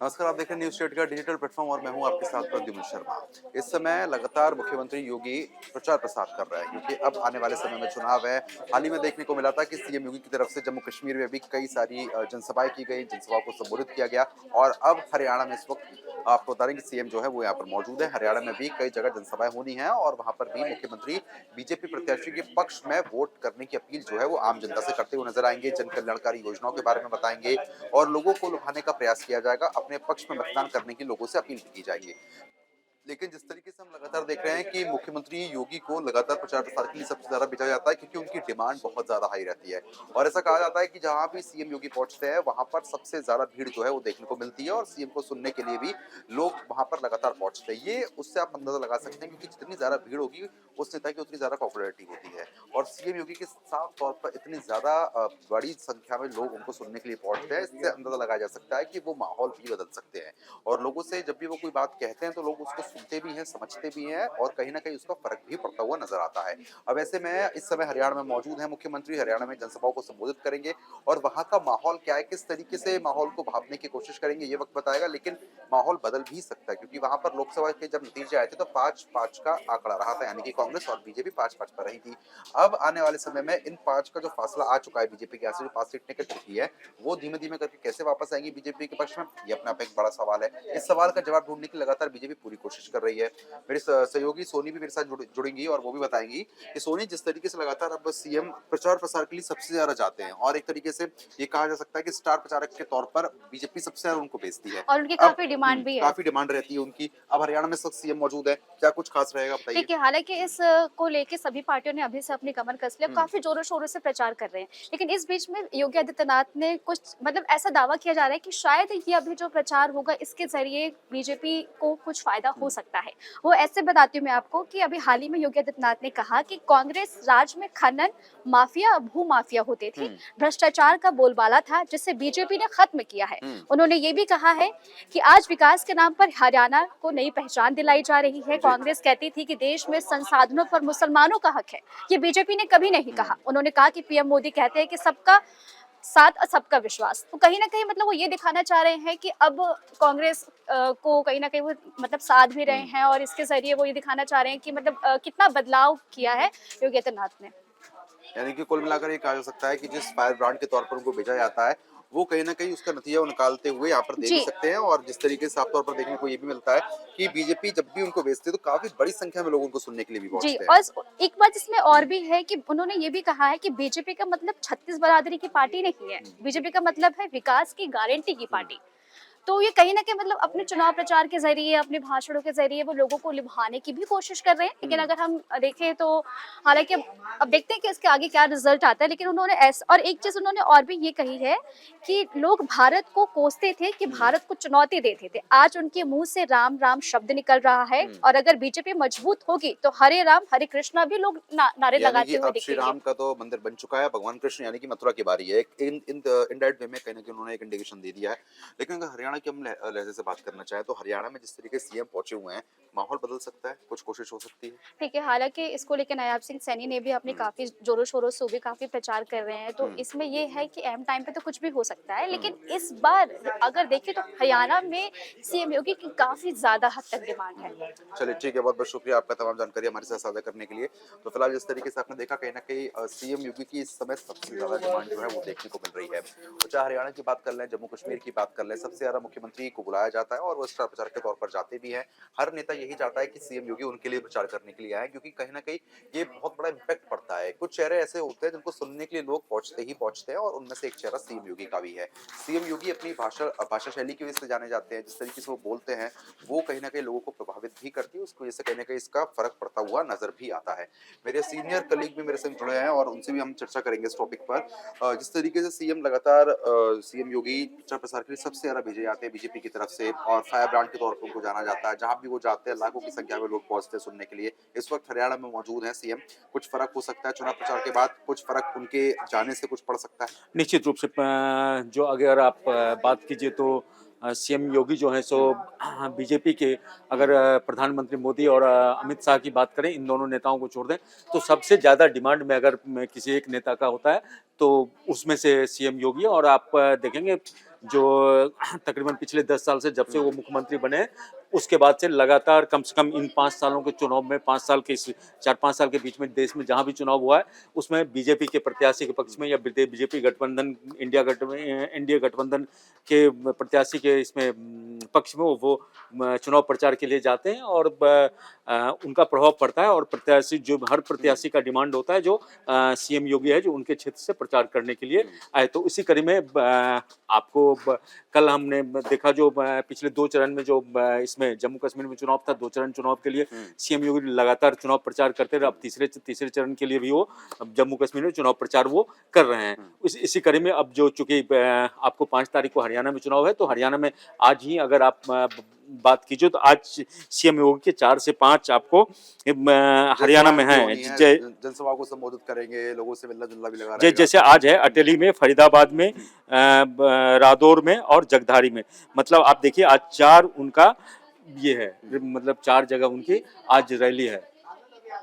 नमस्कार, आप देख रहे हैं न्यूज स्टेट का डिजिटल प्लेटफॉर्म और मैं हूं आपके साथ प्रद्युम्न शर्मा। इस समय लगातार मुख्यमंत्री योगी प्रचार प्रसार कर रहे हैं क्योंकि अब आने वाले समय में चुनाव है। हाल ही में देखने को मिला था कि सीएम योगी की तरफ से जम्मू कश्मीर में भी कई सारी जनसभाएं की गई, जनसभाओं को संबोधित किया गया और अब हरियाणा में इस वक्त आपको बता दें कि सीएम जो है वो यहाँ पर मौजूद है। हरियाणा में भी कई जगह जनसभाएं होनी है और वहां पर भी मुख्यमंत्री बीजेपी प्रत्याशी के पक्ष में वोट करने की अपील जो है वो आम जनता से करते हुए नजर आएंगे। जन कल्याणकारी योजनाओं के बारे में बताएंगे और लोगों को लुभाने का प्रयास किया जाएगा। अपने पक्ष में मतदान करने की लोगों से अपील की जाएगी। लेकिन जिस तरीके से हम लगातार देख रहे हैं कि मुख्यमंत्री योगी को लगातार प्रचार प्रसार के लिए सबसे ज्यादा भेजा जाता है क्योंकि उनकी डिमांड बहुत ज्यादा हाई रहती है और ऐसा कहा जाता है कि जहां भी सीएम योगी पहुंचते हैं वहां पर सबसे ज्यादा भीड़ जो है वो देखने को मिलती है और सीएम को सुनने के लिए भी लोग वहां पर लगातार पहुंचते हैं। ये उससे आप अंदाजा लगा सकते हैं क्योंकि जितनी ज्यादा भीड़ होगी उस नेता की उतनी ज्यादा पॉपुलैरिटी होती है और सीएम योगी के साफ तौर पर इतनी ज्यादा बड़ी संख्या में लोग उनको सुनने के लिए पहुंचते हैं। इससे अंदाजा लगाया जा सकता है कि वो माहौल भी बदल सकते हैं और लोगों से जब भी वो कोई बात कहते हैं तो लोग उसको सुनते भी हैं, समझते भी हैं और कहीं ना कहीं उसका फर्क भी पड़ता हुआ नजर आता है। अब ऐसे में इस समय हरियाणा में मौजूद है मुख्यमंत्री, हरियाणा में जनसभाओं को संबोधित करेंगे और वहां का माहौल क्या है, किस तरीके से माहौल को भापने की कोशिश करेंगे, ये वक्त बताएगा। लेकिन माहौल बदल भी सकता है क्योंकि वहां पर लोकसभा के जब नतीजे आए थे तो 5-5 का आंकड़ा रहा था, यानी कि कांग्रेस और बीजेपी 5-5 पर रही थी। अब आने वाले समय में इन 5 का जो फासला आ चुका है बीजेपी के यहाँ से, जो 5 सीट निकल चुकी है, वो धीमे धीमे करके कैसे वापस आएंगी बीजेपी के पक्ष में, ये अपने आप एक बड़ा सवाल है। इस सवाल का जवाब ढूंढने की लगातार बीजेपी पूरी कोशिश कर रही है। मेरे सहयोगी सोनी भी मेरे साथ जुड़ेंगी और वो भी बताएंगी कि सोनी, जिस तरीके से लगातार अब सीएम प्रचार प्रसार के लिए सबसे ज्यादा जाते हैं और एक तरीके से ये कहा जा सकता है कि स्टार प्रचारक के तौर पर बीजेपी सबसे ज्यादा उनको भेजती है। और उनकी अब काफ़ी डिमांड भी है। काफी डिमांड रहती है उनकी। अब हरियाणा में सब सीएम मौजूद है, क्या कुछ खास रहेगा बताइए। देखिए, हालाँकि इस को लेके सभी पार्टियों ने अभी से अपनी कमर कस ली, हम्म। काफ़ी ज़ोरों-शोरों से प्रचार कर रहे हैं। लेकिन इस बीच में योगी आदित्यनाथ ने कुछ मतलब ऐसा दावा किया जा रहा है कि शायद ये अभी जो प्रचार होगा, इसके ज़रिए बीजेपी को कुछ फ़ायदा हो हम्म। सकता है। वो ऐसे बताती हूँ मैं आपको कि अभी हाल ही में योगी आदित्यनाथ ने कहा कि कांग्रेस राज में खनन माफिया, भू-माफिया होते थे, हम्म। भ्रष्टाचार का बोलबाला था, जिसे बीजेपी ने खत्म किया है। हम्म। उन्होंने ये भी कहा है कि आज विकास के नाम पर हरियाणा को नई पहचान दिलाई जा रही है। जी। कांग्रेस कहती थी कि देश में संसाधनों पर मुसलमानों का हक है। ये बीजेपी ने कभी नहीं हम्म। कहा। उन्होंने कहा कि पीएम मोदी कहते हैं कि सबका साथ और सबका विश्वास। तो कहीं न कहीं मतलब वो ये दिखाना चाह रहे हैं कि अब कांग्रेस को कहीं न कहीं वो मतलब साथ भी रहे हम्म। हैं और इसके ज़रिए वो ये दिखाना चाह रहे हैं कि मतलब कितना बदलाव किया है योगी आदित्यनाथ ने। यानी कि कुल मिलाकर ये कहा जा सकता है कि जिस फायर ब्रांड के तौर पर उनको भेजा जाता है वो कहीं ना कहीं उसका नतीजा वो निकालते हुए यहाँ पर दे भी जी। सकते हैं। और जिस तरीके से साफ तौर पर देखने को ये भी मिलता है कि बीजेपी जब भी उनको भेजती है तो काफी बड़ी संख्या में लोग उनको सुनने के लिए भी जी, पहुंचते हैं। और एक बात इसमें और हम्म। भी है कि उन्होंने ये भी कहा है कि बीजेपी का मतलब छत्तीस बरादरी की पार्टी नहीं है। हम्म। बीजेपी का मतलब है विकास की गारंटी की हम्म। पार्टी। तो ये कहीं न कहीं मतलब अपने चुनाव प्रचार के ज़रिए, अपने भाषणों के ज़रिए वो लोगों को लुभाने की भी कोशिश कर रहे हैं। लेकिन हम्म। अगर हम देखें तो हालाँकि अब देखते हैं कि इसके आगे क्या रिज़ल्ट आता है। लेकिन उन्होंने और एक चीज़ उन्होंने और भी ये कही है कि लोग भारत को कोसते थे, कि हम्म। भारत को चुनौती देते थे। आज उनके मुँह से राम, राम शब्द निकल रहा है हम्म। और अगर बीजेपी मजबूत होगी तो हरे राम, हरे कृष्णा भी लोग नारे यानी कि लगाते हुए अब श्री दिखेंगे। राम का तो मंदिर बन चुका है, भगवान कृष्ण यानी कि मथुरा की बारी है। एक इन इन इनडायरेक्ट वे में कहीं ना कहीं उन्होंने एक इंडिकेशन दे दिया है। लेकिन अगर हरियाणा की हम लहजे से बात करना चाहें तो हरियाणा में जिस तरीके से सीएम पहुंचे हुए हैं, माहौल बदल सकता है, कुछ कोशिश हो सकती है। ठीक है, हालाँकि इसको लेके नायाब सिंह सैनी ने भी अपने हम्म। काफ़ी ज़ोरों-शोरों से वो भी काफ़ी प्रचार कर रहे हैं, तो हम्म। इसमें ये है कि ऐन टाइम पे तो कुछ भी हो सकता है। हम्म। लेकिन इस बार अगर देखें तो हरियाणा में सीएम योगी की काफ़ी ज़्यादा हद तक डिमांड है। चलिए ठीक है, बहुत बहुत शुक्रिया आपका तमाम जानकारी हमारे साथ साझा करने के लिए। तो फिलहाल जिस तरीके से आपने देखा कहीं ना कहीं सीएम योगी की इस समय सबसे ज्यादा डिमांड जो है वो देखने को मिल रही है। तो चाहे हरियाणा की बात कर लें, जम्मू कश्मीर की बात कर लें, सबसे ज्यादा मुख्यमंत्री को बुलाया जाता है और वो स्टार प्रचारक के तौर पर जाते भी हैं। हर नेता यही चाहता है कि सीएम योगी उनके लिए प्रचार करने के लिए आए क्योंकि कहीं ना कहीं ये बहुत बड़ा इम्पैक्ट पड़ता है। कुछ चेहरे ऐसे होते हैं जिनको सुनने के लिए लोग पहुंचते ही पहुंचते हैं और उनमें से एक चेहरा सीएम योगी का भी है। सीएम योगी अपनी भाषा शैली की वजह से जाने जाते हैं। जिस तरीके से वो बोलते हैं वो कहीं न कहीं लोगों को प्रभावित भी करती है, उसकी वजह से कहीं न कहीं इसका फ़र्क पड़ता हुआ नज़र भी आता है। मेरे सीनियर कलीग भी मेरे संग जुड़े हैं और उनसे भी हम चर्चा करेंगे इस टॉपिक पर। जिस तरीके से सीएम लगातार सीएम योगी प्रचार प्रसार के लिए सबसे ज़्यादा भेजे जाते हैं बीजेपी की तरफ से और फायर ब्रांड के तौर पर उनको जाना जाता है। जहाँ भी वो जाते हैं लाखों की संख्या में लोग पहुँचते हैं सुनने के लिए। इस वक़्त हरियाणा में मौजूद हैं सीएम। कुछ फ़र्क हो सकता है चुनाव प्रचार के बाद, कुछ फ़र्क उनके जाने से कुछ पड़ सकता है? निश्चित रूप से जो अगर आप बात कीजिए तो सीएम योगी जो हैं सो हुँ। बीजेपी के हुँ। अगर प्रधानमंत्री मोदी और अमित शाह की बात करें, इन दोनों नेताओं को छोड़ दें, तो सबसे ज़्यादा डिमांड में अगर किसी एक नेता का होता है, तो उसमें से सीएम योगी है। और आप देखेंगे जो तकरीबन पिछले 10 साल से जब से वो मुख्यमंत्री बने उसके बाद से लगातार कम से कम इन 5 सालों के चुनाव में 5 साल के 4-5 साल के बीच में देश में जहां भी चुनाव हुआ है उसमें बीजेपी के प्रत्याशी के पक्ष में या बीजेपी गठबंधन इंडिया गठबंधन के प्रत्याशी के इसमें पक्ष में वो चुनाव प्रचार के लिए जाते हैं और उनका प्रभाव पड़ता है और प्रत्याशी जो हर प्रत्याशी का डिमांड होता है जो सीएम योगी है जो उनके क्षेत्र से प्रचार करने के लिए आए। तो इसी कड़ी में आपको कल हमने देखा जो पिछले 2 चरण में जो इसमें जम्मू कश्मीर में चुनाव था, 2 चरण चुनाव के लिए सीएम योगी लगातार चुनाव प्रचार करते रहे। अब तीसरे चरण के लिए भी वो जम्मू कश्मीर में चुनाव प्रचार वो कर रहे हैं। इसी कड़ी में अब जो चूंकि आपको 5 तारीख को हरियाणा में चुनाव है तो हरियाणा में आज ही अगर आप बात कीजिए तो आज सीएम योगी के 4 से 5 आपको हरियाणा में हैं। जनसभा को संबोधित करेंगे, लोगों से मिलना जुलना भी लगा रहेगा। जैसे आज है अटेली में, फरीदाबाद में, रादौर में और जगधारी में। मतलब आप देखिए आज 4 उनका ये है, मतलब 4 जगह उनकी आज रैली है।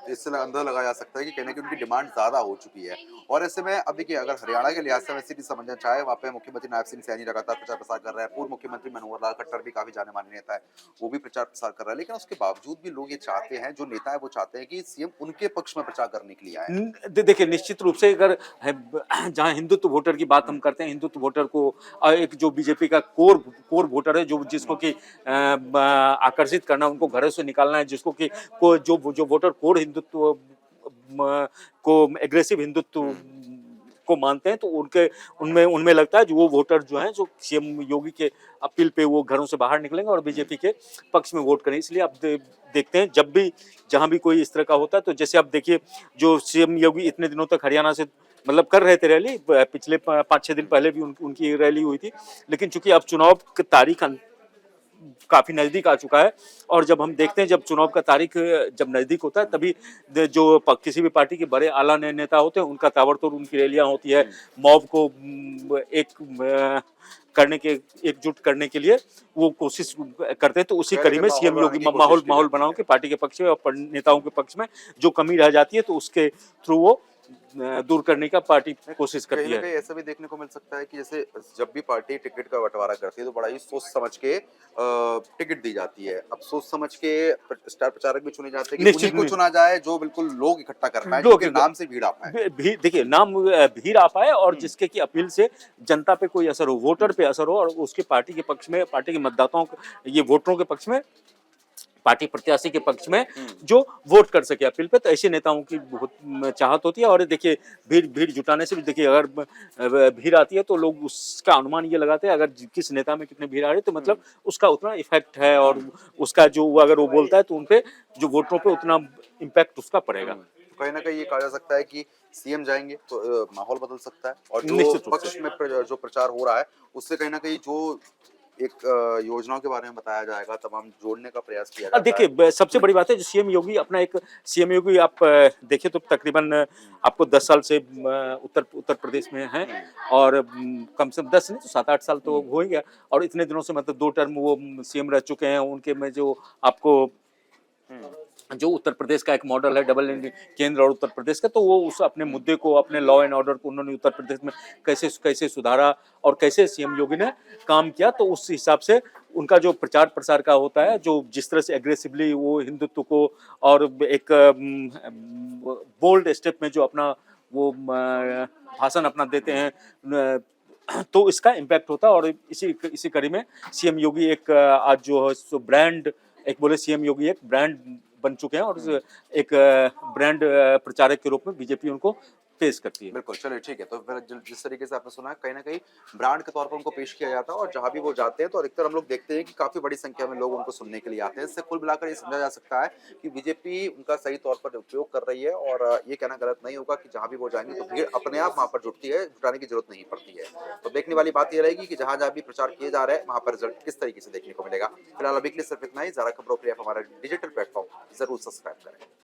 इससे अंदाजा लगाया जा सकता है कि कहीं ना कहीं उनकी डिमांड ज्यादा हो चुकी है। और ऐसे में अब देखिए अगर हरियाणा के लिहाज से मैं सिटी समझना चाहे, वहाँ पे मुख्यमंत्री नायब सिंह सैनी लगातार प्रचार प्रसार कर रहे हैं, पूर्व मुख्यमंत्री मनोहर लाल खट्टर भी काफी जाने माने नेता है, वो भी प्रचार प्रसार कर रहा है। लेकिन उसके बावजूद भी लोग ये चाहते हैं, जो नेता है वो चाहते हैं कि सीएम उनके पक्ष में प्रचार करने के लिए आए। देखिए निश्चित रूप से अगर जहाँ हिंदुत्व वोटर की बात हम करते हैं, हिंदुत्व वोटर को एक जो बीजेपी का कोर वोटर है जो जिसको कि आकर्षित करना, उनको घरों से निकालना है, जिसको कि जो वोटर कोर हिंदुत्व को एग्रेसिव हिंदुत्व को मानते हैं तो उनमें लगता है जो वो वोटर जो हैं जो सीएम योगी के अपील पे वो घरों से बाहर निकलेंगे और बीजेपी के पक्ष में वोट करेंगे। इसलिए आप देखते हैं जब भी जहां भी कोई इस तरह का होता है तो जैसे आप देखिए जो सीएम योगी इतने दिनों तक हरियाणा से मतलब कर रहे थे रैली, पिछले 5-6 दिन पहले भी उनकी रैली हुई थी, लेकिन चूंकि अब चुनाव की तारीख काफी नजदीक आ चुका है और जब हम देखते हैं जब चुनाव का तारीख जब नजदीक होता है तभी जो किसी भी पार्टी के बड़े आला नेता होते हैं उनका ताबड़तोड़ उनकी रैलियां होती है, मॉब को एकजुट करने के लिए वो कोशिश करते हैं। तो उसी कड़ी में सीएम योगी माहौल बनाओ के पार्टी के पक्ष में और नेताओं के पक्ष में जो कमी रह जाती है तो उसके थ्रू वो दूर करने का पार्टी कोशिश करती है। कहीं ऐसा भी देखने को मिल सकता है कि जैसे जब भी पार्टी टिकट का बंटवारा करती है तो बड़ा ही सोच समझ के टिकट दी जाती है। अब सोच समझ के स्टार प्रचारक भी चुने जाते हैं कि उन्हीं को चुना जाए जो बिल्कुल लोग इकट्ठा कर पाए, जिनके नाम से भीड़ आ पाए। देखिए नाम भीड़ आ पाए और जिसके की अपील से जनता पे कोई असर हो, वोटर पे असर हो और उसके पार्टी के पक्ष में, पार्टी के मतदाताओं ये वोटरों के पक्ष में, पार्टी प्रत्याशी के पक्ष में जो वोट कर सके अपील पे। तो ऐसे नेताओं की बहुत चाहत होती है। और देखिए भीड़ जुटाने से भी देखिए अगर भीड़ आती है तो लोग उसका अनुमान ये लगाते हैं अगर किस नेता में कितनी भीड़ आ रही है तो मतलब उसका उतना इफेक्ट है और उसका जो अगर वो बोलता है तो उनपे जो वोटरों पे उतना इम्पैक्ट उसका पड़ेगा। कहीं ना कहीं ये कहा जा सकता है कि सीएम जाएंगे तो माहौल बदल सकता है और जो पक्ष में जो प्रचार हो रहा है उससे कहीं ना कहीं जो एक योजनाओं के बारे में बताया जाएगा, तमाम जोड़ने का प्रयास किया जाता है। देखिए सबसे बड़ी बात है जो सीएम योगी अपना एक सीएम योगी आप देखिए तो तकरीबन आपको 10 साल से उत्तर प्रदेश में हैं और कम से कम 10 नहीं तो 7-8 साल तो हो ही गया और इतने दिनों से मतलब 2 टर्म वो सीएम रह चुके हैं। उनके में जो आपको जो उत्तर प्रदेश का एक मॉडल है डबल इंडियन केंद्र और उत्तर प्रदेश का, तो वो उस अपने मुद्दे को, अपने लॉ एंड ऑर्डर को उन्होंने उत्तर प्रदेश में कैसे सुधारा और कैसे सीएम योगी ने काम किया, तो उस हिसाब से उनका जो प्रचार प्रसार का होता है, जो जिस तरह से एग्रेसिवली वो हिंदुत्व को और एक बोल्ड स्टेप में जो अपना वो भाषण अपना देते हैं तो इसका इम्पैक्ट होता है। और इसी कड़ी में सीएम योगी एक आज जो है ब्रांड एक बोले सीएम योगी एक ब्रांड बन चुके हैं और एक ब्रांड प्रचारक के रूप में बीजेपी उनको पेश करती है। बिल्कुल, चलिए ठीक है। तो फिर जिस तरीके से आपने सुना कहीं ना कहीं ब्रांड के तौर पर उनको पेश किया जाता है और जहां भी वो जाते हैं तो अधिकतर हम लोग देखते हैं कि काफी बड़ी संख्या में लोग उनको सुनने के लिए आते हैं। इससे कुल मिलाकर ये समझा जा सकता है कि बीजेपी उनका सही तौर पर उपयोग कर रही है और ये कहना गलत नहीं होगा कि जहां भी वो जाएंगे तो भीड़ अपने आप वहां पर जुटती है, जुटाने की जरूरत नहीं पड़ती है। तो देखने वाली बात ये रहेगी कि जहां जहां भी प्रचार किए जा रहे हैं वहां पर रिजल्ट किस तरीके से देखने को मिलेगा। फिलहाल अभी के लिए सिर्फ इतना ही। ज़रा खबरों के लिए आप हमारा डिजिटल प्लेटफॉर्म जरूर सब्सक्राइब करें।